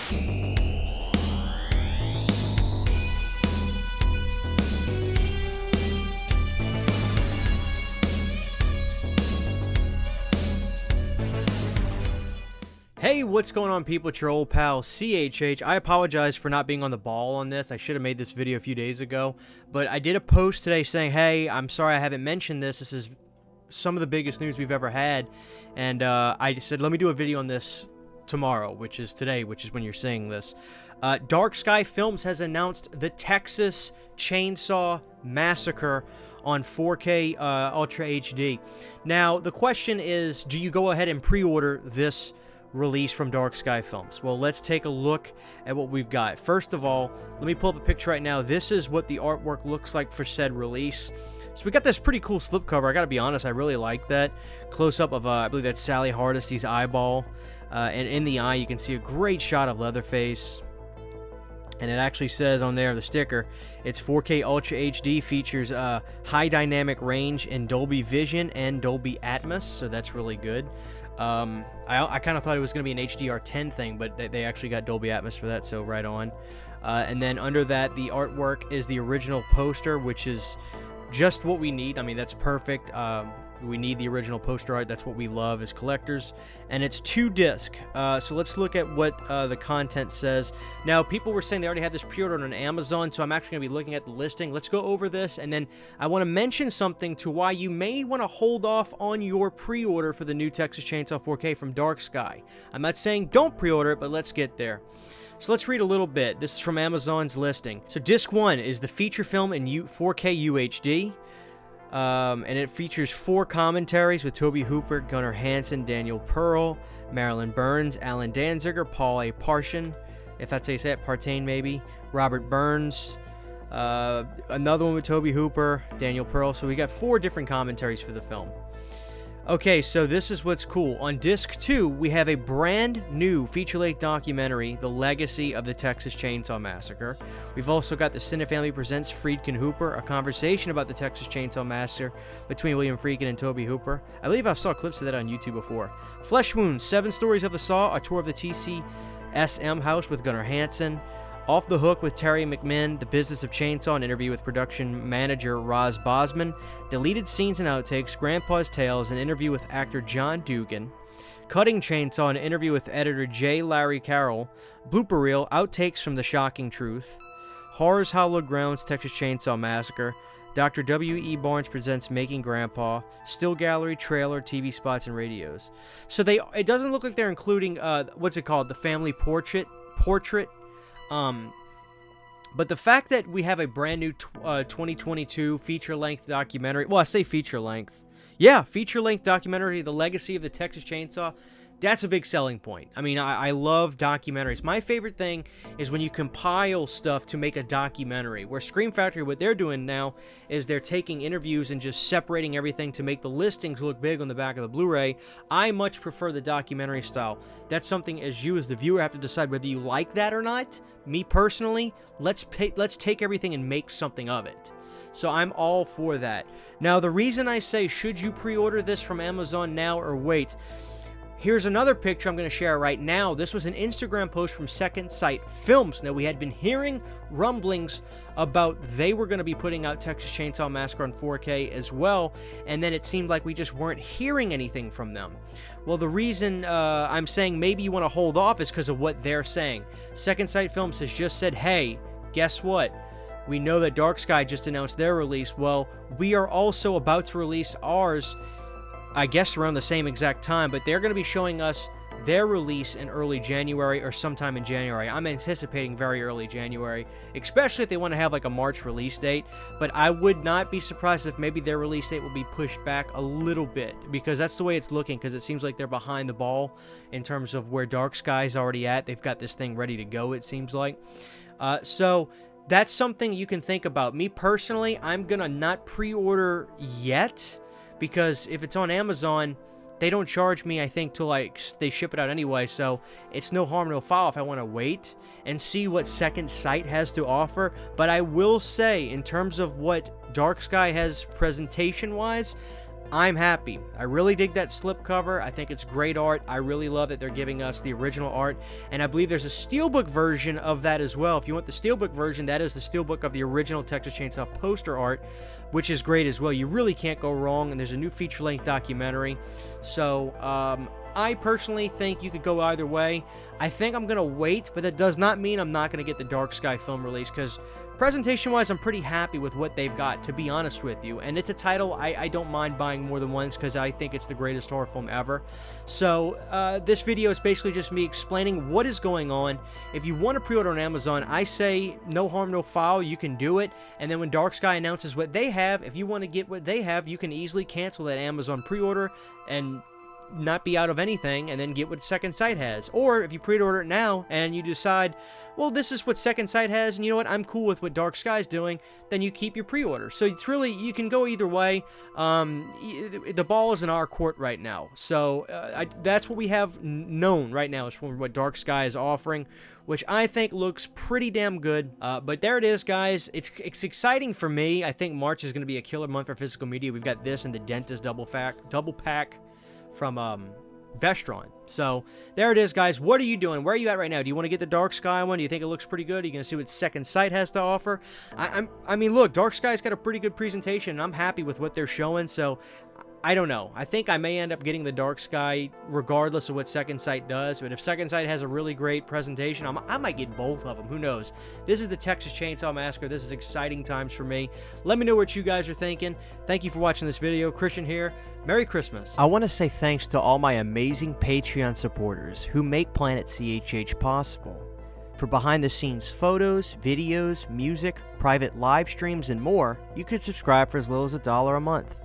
Hey, what's going on, people? It's your old pal, CHH. I apologize for not being on the ball on this. I should have made this video a few days ago, but I did a post today saying, hey, I'm sorry I haven't mentioned this. This is some of the biggest news we've ever had, and I said, let me do a video on this tomorrow, which is today, which is when you're seeing this. Dark Sky Films has announced the Texas Chainsaw Massacre on 4K Ultra HD. Now, the question is, do you go ahead and pre-order this release from Dark Sky Films? Well, let's take a look at what we've got. First of all, let me pull up a picture right now. This is what the artwork looks like for said release. So we got this pretty cool slipcover. I gotta be honest, I really like that. Close-up of, I believe that's Sally Hardesty's eyeball. And in the eye, you can see a great shot of Leatherface. And it actually says on there, the sticker, it's 4K Ultra HD, features high dynamic range in Dolby Vision and Dolby Atmos, so that's really good. I kind of thought it was going to be an HDR10 thing, but they actually got Dolby Atmos for that, so right on. And then under that, the artwork is the original poster, which is just what we need. I mean, that's perfect. We need the original poster art. That's what we love as collectors. And it's 2-disc. So let's look at what the content says. Now, people were saying they already had this pre-ordered on Amazon, so I'm actually going to be looking at the listing. Let's go over this, and then I want to mention something to why you may want to hold off on your pre-order for the new Texas Chainsaw 4K from Dark Sky. I'm not saying don't pre-order it, but let's get there. So let's read a little bit. This is from Amazon's listing. So disc 1 is the feature film in 4K UHD. And it features 4 commentaries with Toby Hooper, Gunnar Hansen, Daniel Pearl, Marilyn Burns, Alan Danziger, Paul A. Partain, if that's how you say it, Partain maybe, Robert Burns, another one with Toby Hooper, Daniel Pearl. So we got 4 different commentaries for the film. Okay, so this is what's cool. On disc 2, we have a brand new feature-length documentary, The Legacy of the Texas Chainsaw Massacre. We've also got the Cinefamily Presents Friedkin Hooper, a conversation about the Texas Chainsaw Massacre between William Friedkin and Toby Hooper. I believe I saw clips of that on YouTube before. Flesh Wounds, 7 Stories of the Saw, a tour of the TCSM house with Gunnar Hansen. Off the Hook with Terry McMinn, The Business of Chainsaw, an interview with production manager Roz Bosman. Deleted Scenes and Outtakes, Grandpa's Tales, an interview with actor John Dugan. Cutting Chainsaw, an interview with editor J. Larry Carroll. Blooper Reel, Outtakes from The Shocking Truth. Horror's Hallowed Grounds, Texas Chainsaw Massacre. Dr. W.E. Barnes presents Making Grandpa. Still Gallery, trailer, TV spots, and radios. So it doesn't look like they're including, what's it called, the family portrait. But the fact that we have a brand new 2022 feature-length documentary, well, I say feature-length. Yeah, feature-length documentary, The Legacy of the Texas Chainsaw, that's a big selling point. I mean, I love documentaries. My favorite thing is when you compile stuff to make a documentary, where Scream Factory, what they're doing now is they're taking interviews and just separating everything to make the listings look big on the back of the Blu-ray. I much prefer the documentary style. That's something as you, as the viewer, have to decide whether you like that or not. Me personally, let's take everything and make something of it. So I'm all for that. Now, the reason I say, should you pre-order this from Amazon now or wait? Here's another picture I'm going to share right now. This was an Instagram post from Second Sight Films. Now, we had been hearing rumblings about they were going to be putting out Texas Chainsaw Massacre on 4K as well, and then it seemed like we just weren't hearing anything from them. Well, the reason I'm saying maybe you want to hold off is because of what they're saying. Second Sight Films has just said, hey, guess what? We know that Dark Sky just announced their release. Well, we are also about to release ours, I guess around the same exact time, but they're going to be showing us their release in early January or sometime in January. I'm anticipating very early January, especially if they want to have like a March release date, but I would not be surprised if maybe their release date will be pushed back a little bit, because that's the way it's looking, because it seems like they're behind the ball in terms of where Dark Sky's already at. They've got this thing ready to go, it seems like. So that's something you can think about. Me personally, I'm going to not pre-order yet, because if it's on Amazon, they don't charge me, I think, till like they ship it out anyway, so it's no harm, no foul if I want to wait and see what Second Sight has to offer. But I will say, in terms of what Dark Sky has presentation-wise, I'm happy. I really dig that slipcover. I think it's great art. I really love that they're giving us the original art, and I believe there's a steelbook version of that as well. If you want the steelbook version, that is the steelbook of the original Texas Chainsaw poster art, which is great as well. You really can't go wrong, and there's a new feature-length documentary. So, I personally think you could go either way. I think I'm going to wait, but that does not mean I'm not going to get the Dark Sky film release, because presentation-wise, I'm pretty happy with what they've got, to be honest with you. And it's a title I don't mind buying more than once, because I think it's the greatest horror film ever. So, this video is basically just me explaining what is going on. If you want to pre-order on Amazon, I say no harm, no foul. You can do it. And then when Dark Sky announces what they have, if you want to get what they have, you can easily cancel that Amazon pre-order and not be out of anything, and then get what Second Sight has. Or if you pre-order it now and you decide, well, this is what Second Sight has, and you know what, I'm cool with what Dark Sky's doing, then you keep your pre-order. So it's really, you can go either way. The ball is in our court right now. So that's what we have known right now, is from what Dark Sky is offering, which I think looks pretty damn good. But there it is, guys. It's exciting for me. I think March is going to be a killer month for physical media. We've got this and the Dentist double pack from Vestron. So there it is, guys. What are you doing? Where are you at right now? Do you want to get the Dark Sky one? Do you think it looks pretty good? Are you going to see what Second Sight has to offer? I mean, look, Dark Sky's got a pretty good presentation, and I'm happy with what they're showing. So I don't know. I think I may end up getting the Dark Sky regardless of what Second Sight does. But if Second Sight has a really great presentation, I might get both of them. Who knows? This is the Texas Chainsaw Massacre. This is exciting times for me. Let me know what you guys are thinking. Thank you for watching this video. Christian here. Merry Christmas. I want to say thanks to all my amazing Patreon supporters who make Planet CHH possible. For behind-the-scenes photos, videos, music, private live streams, and more, you can subscribe for as little as $1 a month.